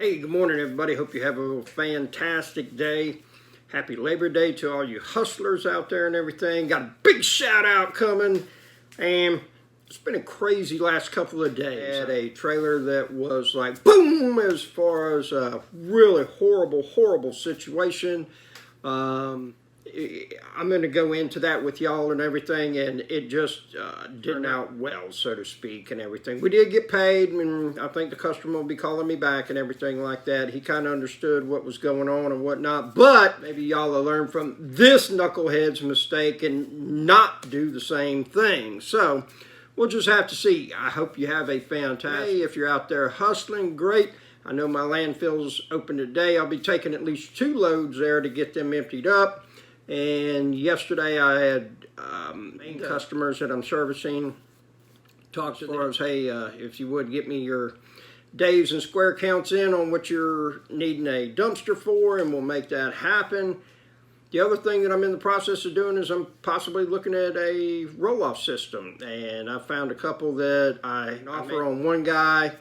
Hey, good morning, everybody. Hope you have a fantastic day. Happy Labor Day to all you hustlers out there and everything. Got a big shout out coming. And it's been a crazy last couple of days. I had a trailer that was like boom as far as a really horrible situation. I'm going to go into that with y'all and everything, and it just didn't out well, so to speak, and everything. We did get paid, and I think the customer will be calling me back and everything like that. He kind of understood what was going on and whatnot, but maybe y'all will learn from this knucklehead's mistake and not do the same thing. So we'll just have to see. I hope you have a fantastic day. If you're out there hustling, great. I know my landfill's open today. I'll be taking at least 2 loads there to get them emptied up. And yesterday I had main customers that I'm servicing talk to them. Hey, if you would get me your days and square counts in on what you're needing a dumpster for, and we'll make that happen. The other thing that I'm in the process of doing is I'm possibly looking at a roll-off system, and I found a couple that I offer on one guy.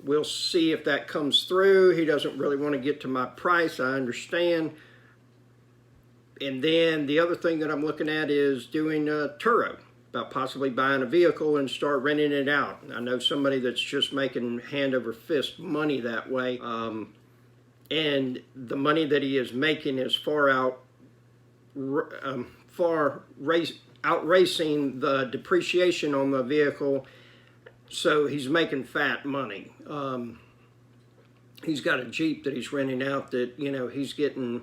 We'll see if that comes through. He doesn't really want to get to my price, I understand. And then the other thing that I'm looking at is doing Turo, about possibly buying a vehicle and start renting it out. I know somebody that's just making hand over fist money that way. And the money that he is making is outracing the depreciation on the vehicle. So he's making fat money. He's got a Jeep that he's renting out that, he's getting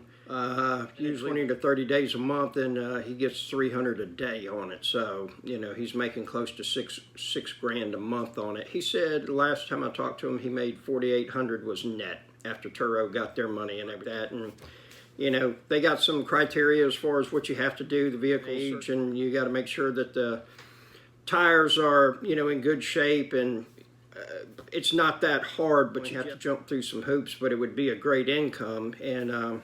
usually 20 to 30 days a month, and he gets $300 a day on it. So, he's making close to six grand a month on it. He said last time I talked to him, he made $4,800 was net after Turo got their money and everything. And, they got some criteria as far as what you have to do, the vehicle age, and you got to make sure that the tires are, in good shape, and it's not that hard, but you have to jump through some hoops, but it would be a great income. And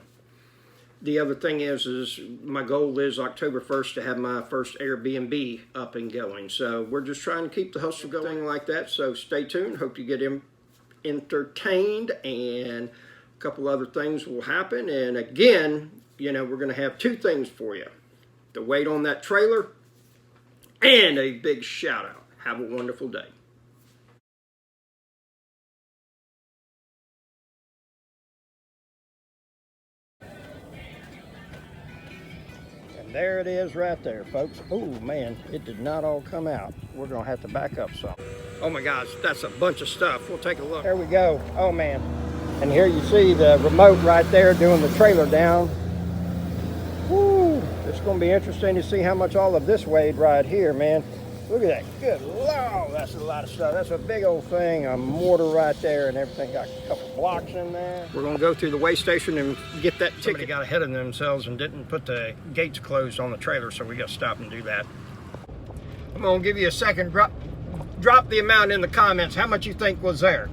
the other thing is my goal is October 1st to have my first Airbnb up and going. So we're just trying to keep the hustle going like that. So stay tuned. Hope you get entertained, and a couple other things will happen. And again, we're going to have 2 things for you: the weight on that trailer and a big shout out. Have a wonderful day. There it is right there, folks. Oh, man, it did not all come out. We're going to have to back up some. Oh, my gosh, that's a bunch of stuff. We'll take a look. There we go. Oh, man. And here you see the remote right there doing the trailer down. Woo! It's going to be interesting to see how much all of this weighed right here, man. Look at that. Good Lord, that's a lot of stuff. That's a big old thing, a mortar right there, and everything. Got a couple blocks in there. We're going to go through the weigh station and get that ticket. Somebody got ahead of themselves and didn't put the gates closed on the trailer, so we got to stop and do that. I'm going to give you a second. Drop the amount in the comments. How much you think was there?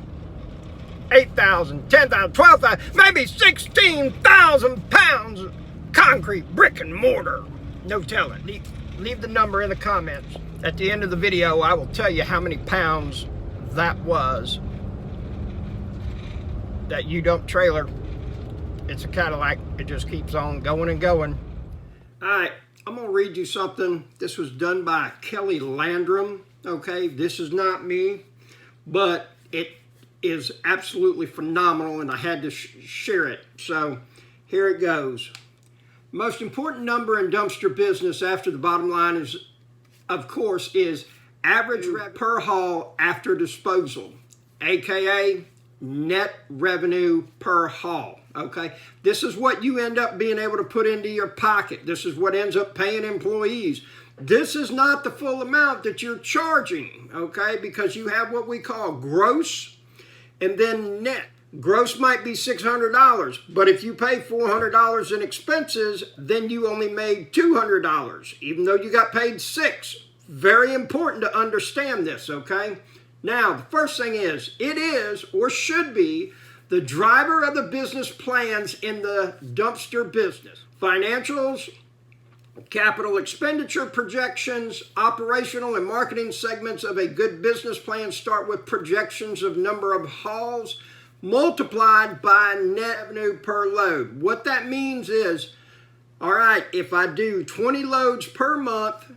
8,000, 10,000, 12,000, maybe 16,000 pounds of concrete, brick, and mortar. No telling. Leave the number in the comments. At the end of the video, I will tell you how many pounds that was. That U-Dump trailer. It's a Cadillac. It just keeps on going and going. All right, I'm going to read you something. This was done by Kelly Landrum. Okay, this is not me, but it is absolutely phenomenal, and I had to share it. So here it goes. Most important number in dumpster business after the bottom line is, of course, is average per haul after disposal, aka net revenue per haul. Okay, this is what you end up being able to put into your pocket. This is what ends up paying employees. This is not the full amount that you're charging, okay, because you have what we call gross and then net. Gross might be $600, but if you pay $400 in expenses, then you only made $200, even though you got paid $600. Very important to understand this, okay? Now, the first thing is, it is or should be the driver of the business plans in the dumpster business. Financials, capital expenditure projections, operational and marketing segments of a good business plan start with projections of number of hauls, multiplied by net revenue per load. What that means is, all right, if I do 20 loads per month,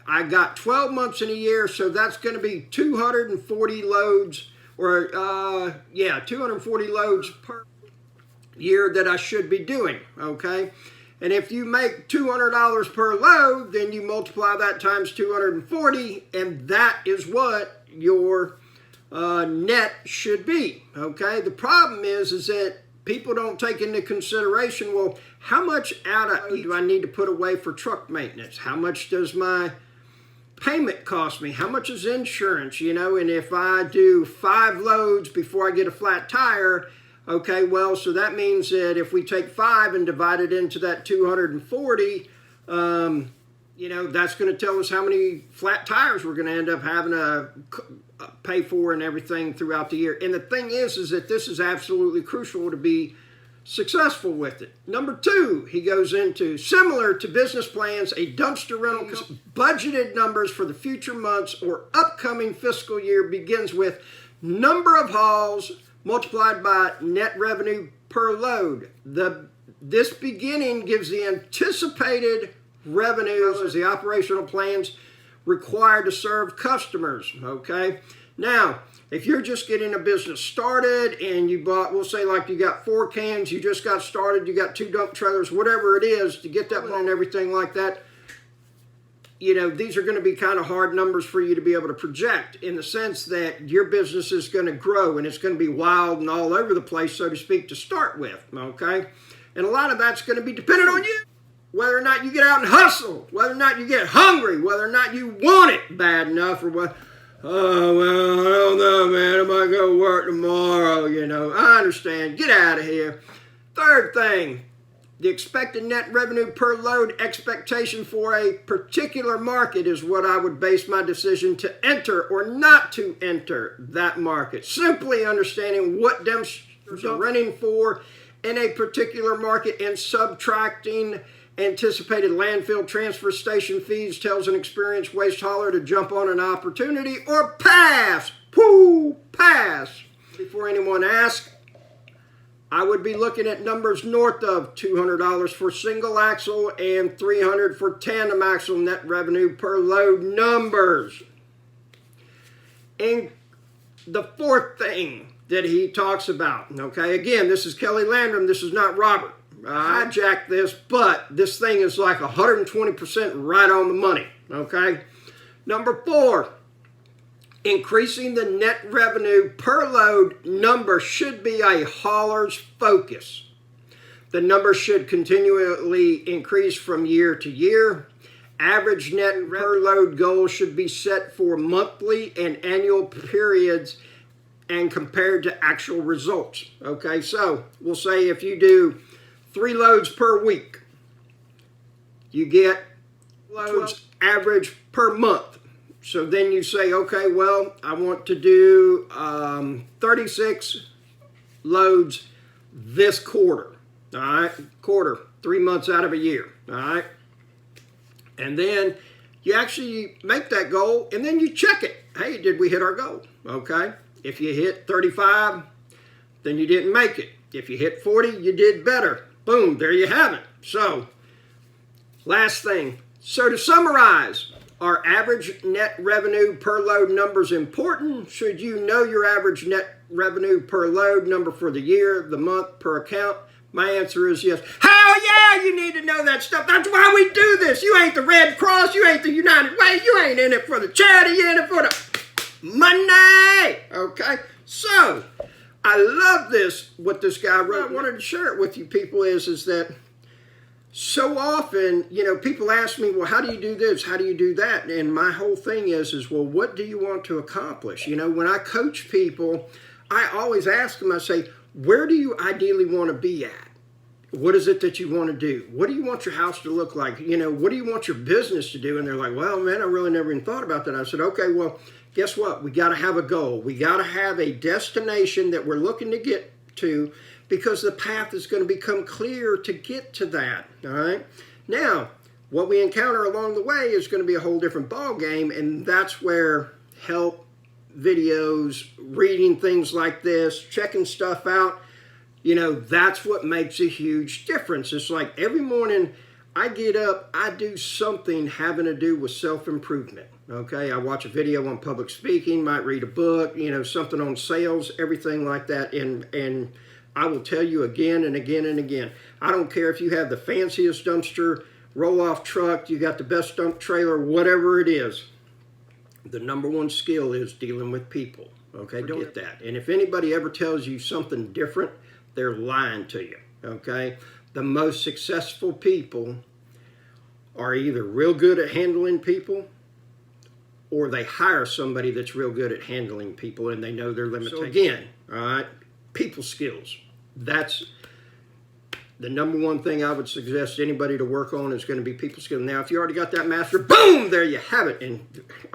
I got 12 months in a year, so that's going to be 240 loads, or 240 loads per year that I should be doing, okay? And if you make $200 per load, then you multiply that times 240, and that is what your net should be, okay? The problem is that people don't take into consideration, well, how much out of do I need to put away for truck maintenance? How much does my payment cost me? How much is insurance? You know, and if I do 5 loads before I get a flat tire, okay, well, so that means that if we take 5 and divide it into that 240, you know, that's going to tell us how many flat tires we're going to end up having to pay for and everything throughout the year. And the thing is that this is absolutely crucial to be successful with it. Number 2, he goes into, similar to business plans, a dumpster rental budgeted numbers for the future months or upcoming fiscal year begins with number of hauls multiplied by net revenue per load. This beginning gives the anticipated revenues as the operational plans required to serve customers, okay? Now, if you're just getting a business started and you bought, we'll say like you got 4 cans, you just got started, you got 2 dump trailers, whatever it is, to get that one and everything like that, you know, these are going to be kind of hard numbers for you to be able to project, in the sense that your business is going to grow and it's going to be wild and all over the place, so to speak, to start with, okay? And a lot of that's going to be dependent on you. Whether or not you get out and hustle, whether or not you get hungry, whether or not you want it bad enough, or what, oh, well, I don't know, man, I might go work tomorrow, you know. I understand. Get out of here. Third thing, the expected net revenue per load expectation for a particular market is what I would base my decision to enter or not to enter that market. Simply understanding what dumpsters are running for in a particular market and subtracting anticipated landfill transfer station fees tells an experienced waste hauler to jump on an opportunity or pass. Pass. Before anyone asks, I would be looking at numbers north of $200 for single axle and $300 for tandem axle net revenue per load numbers. And the fourth thing that he talks about, okay, again, this is Kelly Landrum, this is not Robert. I hijacked this, but this thing is like 120% right on the money, okay? Number 4, increasing the net revenue per load number should be a hauler's focus. The number should continually increase from year to year. Average net per load goals should be set for monthly and annual periods and compared to actual results, okay? So we'll say if you do 3 loads per week, you get loads average per month. So then you say, okay, well, I want to do 36 loads this quarter, all right? Quarter, 3 months out of a year, all right? And then you actually make that goal, and then you check it. Hey, did we hit our goal, okay? If you hit 35, then you didn't make it. If you hit 40, you did better. Boom, there you have it. So, last thing. So to summarize, are average net revenue per load numbers important? Should you know your average net revenue per load number for the year, the month, per account? My answer is yes. Hell yeah, you need to know that stuff. That's why we do this. You ain't the Red Cross. You ain't the United Way. You ain't in it for the charity. You're in it for the money. Okay? So, I love this, what this guy wrote. I wanted to share it with you people is that so often, you know, people ask me, well, how do you do this? How do you do that? And my whole thing is, well, what do you want to accomplish? You know, when I coach people, I always ask them, I say, where do you ideally want to be at? What is it that you want to do? What do you want your house to look like? You know, what do you want your business to do? And they're like, well, man, I really never even thought about that. I said, okay, well, guess what? We got to have a goal. We got to have a destination that we're looking to get to, because the path is going to become clear to get to that, all right? Now, what we encounter along the way is going to be a whole different ball game, and that's where help videos, reading things like this, checking stuff out, you know, that's what makes a huge difference. It's like every morning I get up, I do something having to do with self-improvement. Okay, I watch a video on public speaking, might read a book, you know, something on sales, everything like that. And I will tell you again and again and again, I don't care if you have the fanciest dumpster, roll-off truck, you got the best dump trailer, whatever it is. The number one skill is dealing with people. Okay, don't get that. And if anybody ever tells you something different, they're lying to you. Okay, the most successful people are either real good at handling people, or they hire somebody that's real good at handling people and they know their limitations. So again, all right, people skills. That's the number one thing I would suggest anybody to work on is going to be people skills. Now, if you already got that master, boom, there you have it. And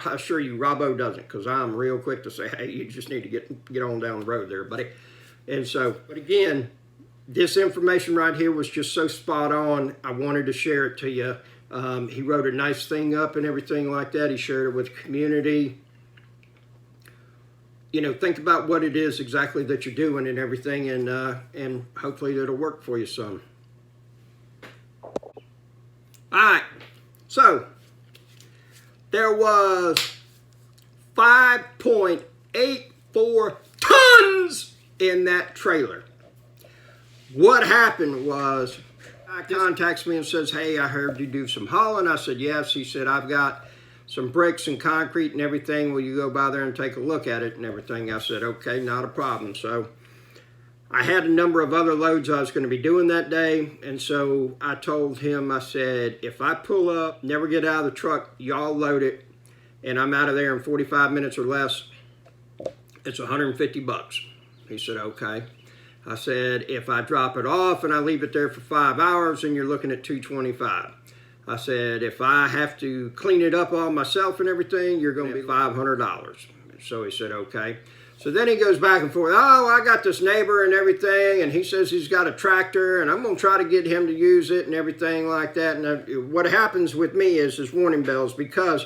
I assure you, Robbo doesn't, because I'm real quick to say, hey, you just need to get on down the road there, buddy. And so, but again, this information right here was just so spot on. I wanted to share it to you. He wrote a nice thing up and everything like that. He shared it with the community. You know, think about what it is exactly that you're doing and everything, and hopefully it'll work for you some. All right, so there was 5.84 tons in that trailer. What happened was, contacts me and says, hey, I heard you do some hauling. I said, yes. He said, I've got some bricks and concrete and everything. Will you go by there and take a look at it and everything? I said, okay, not a problem. So I had a number of other loads I was going to be doing that day. And so I told him, I said, if I pull up, never get out of the truck, y'all load it, and I'm out of there in 45 minutes or less, it's $150. He said, okay. I said, if I drop it off and I leave it there for 5 hours, then you're looking at $225. I said, if I have to clean it up all myself and everything, you're going to be $500. So he said, okay. So then he goes back and forth. Oh, I got this neighbor and everything, and he says he's got a tractor, and I'm going to try to get him to use it and everything like that. And what happens with me is warning bells, because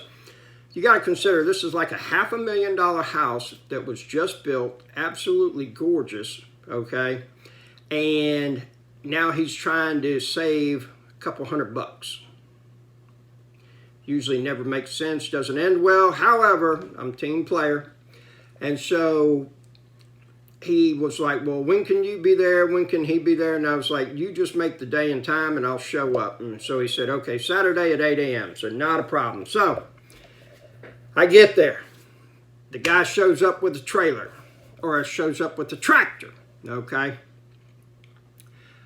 you got to consider this is like a $500,000 house that was just built, absolutely gorgeous. Okay, and now he's trying to save a couple $100. Usually never makes sense, doesn't end well. However, I'm a team player, and so he was like, well, when can you be there? When can he be there? And I was like, you just make the day and time and I'll show up. And so he said, okay, Saturday at 8 a.m. So not a problem. So I get there. The guy shows up with the trailer, or shows up with the tractor. Okay.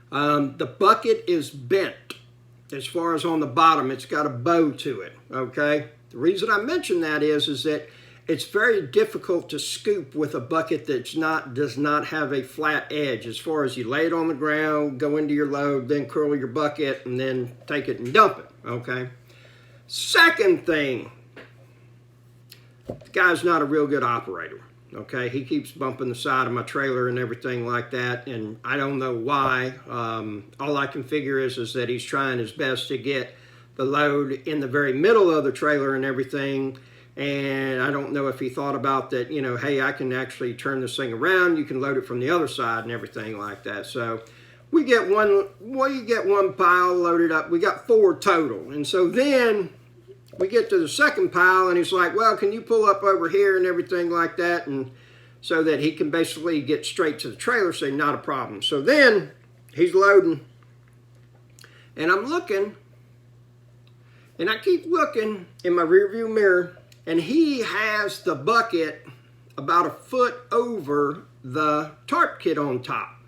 The bucket is bent. As far as on the bottom, it's got a bow to it. Okay. The reason I mention that is that it's very difficult to scoop with a bucket that's does not have a flat edge. As far as you lay it on the ground, go into your load, then curl your bucket, and then take it and dump it. Okay. Second thing, the guy's not a real good operator. Okay, he keeps bumping the side of my trailer and everything like that, and I don't know why. All I can figure is that he's trying his best to get the load in the very middle of the trailer and everything, and I don't know if he thought about that, you know, hey, I can actually turn this thing around, you can load it from the other side and everything like that. So we get one pile loaded up. We got 4 total, and so then we get to the second pile, and he's like, well, can you pull up over here and everything like that? And so that he can basically get straight to the trailer, say, not a problem. So then he's loading, and I'm looking, and I keep looking in my rearview mirror, and he has the bucket about a foot over the tarp kit on top.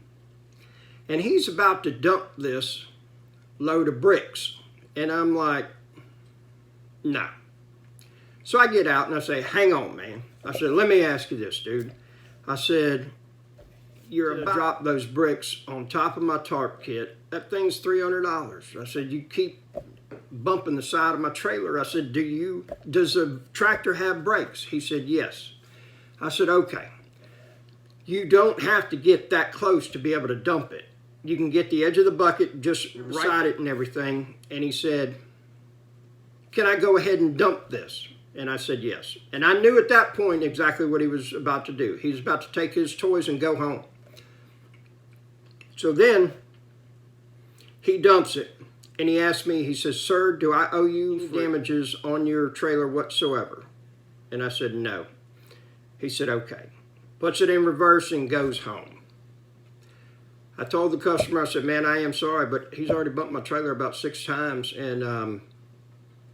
And he's about to dump this load of bricks. And I'm like, no. So I get out and I say, hang on, man. I said, let me ask you this, dude. I said, you're about to drop those bricks on top of my tarp kit. That thing's $300. I said, you keep bumping the side of my trailer. I said, does a tractor have brakes? He said, yes. I said, okay. You don't have to get that close to be able to dump it. You can get the edge of the bucket, just right it and everything. And he said, can I go ahead and dump this? And I said yes. And I knew at that point exactly what he was about to do. He was about to take his toys and go home. So then he dumps it. And he asked me, he says, "Sir, do I owe you damages on your trailer whatsoever?" And I said, "No." He said, "Okay." Puts it in reverse and goes home. I told the customer, I said, "Man, I am sorry, but he's already bumped my trailer about 6 times." And,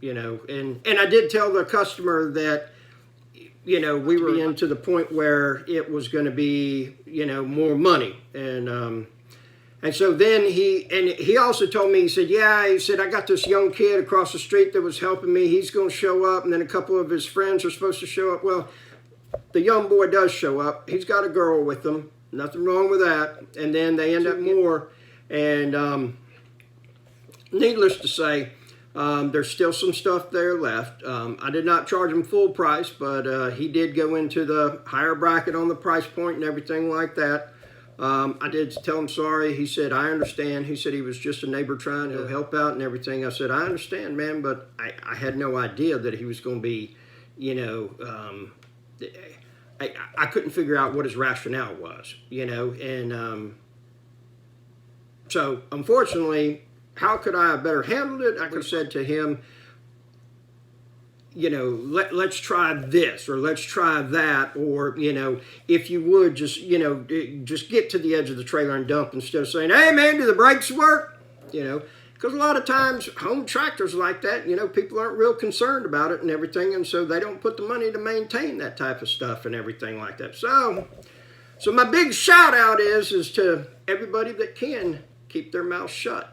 you know, and I did tell the customer that, you know, we were into the point where it was going to be, you know, more money. And so then he also told me, he said, "Yeah," he said, "I got this young kid across the street that was helping me. He's going to show up, and then a couple of his friends are supposed to show up." Well, the young boy does show up. He's got a girl with him. Nothing wrong with that. And then they end up more. And needless to say, there's still some stuff there left. I did not charge him full price, but he did go into the higher bracket on the price point and everything like that. I did tell him sorry. He said, "I understand." He said he was just a neighbor trying to help out and everything. I said, "I understand, man, but I had no idea that he was going to be, you know, I couldn't figure out what his rationale was, you know." And so, unfortunately, how could I have better handled it? I could have said to him, you know, let's try this, or let's try that, or, you know, if you would just, you know, just get to the edge of the trailer and dump, instead of saying, "Hey man, do the brakes work?" You know, because a lot of times home tractors like that, you know, people aren't real concerned about it and everything, and so they don't put the money to maintain that type of stuff and everything like that. So my big shout out is to everybody that can keep their mouth shut,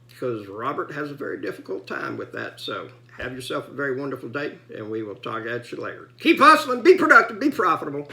because Robert has a very difficult time with that. So have yourself a very wonderful day, and we will talk at you later. Keep hustling, be productive, be profitable.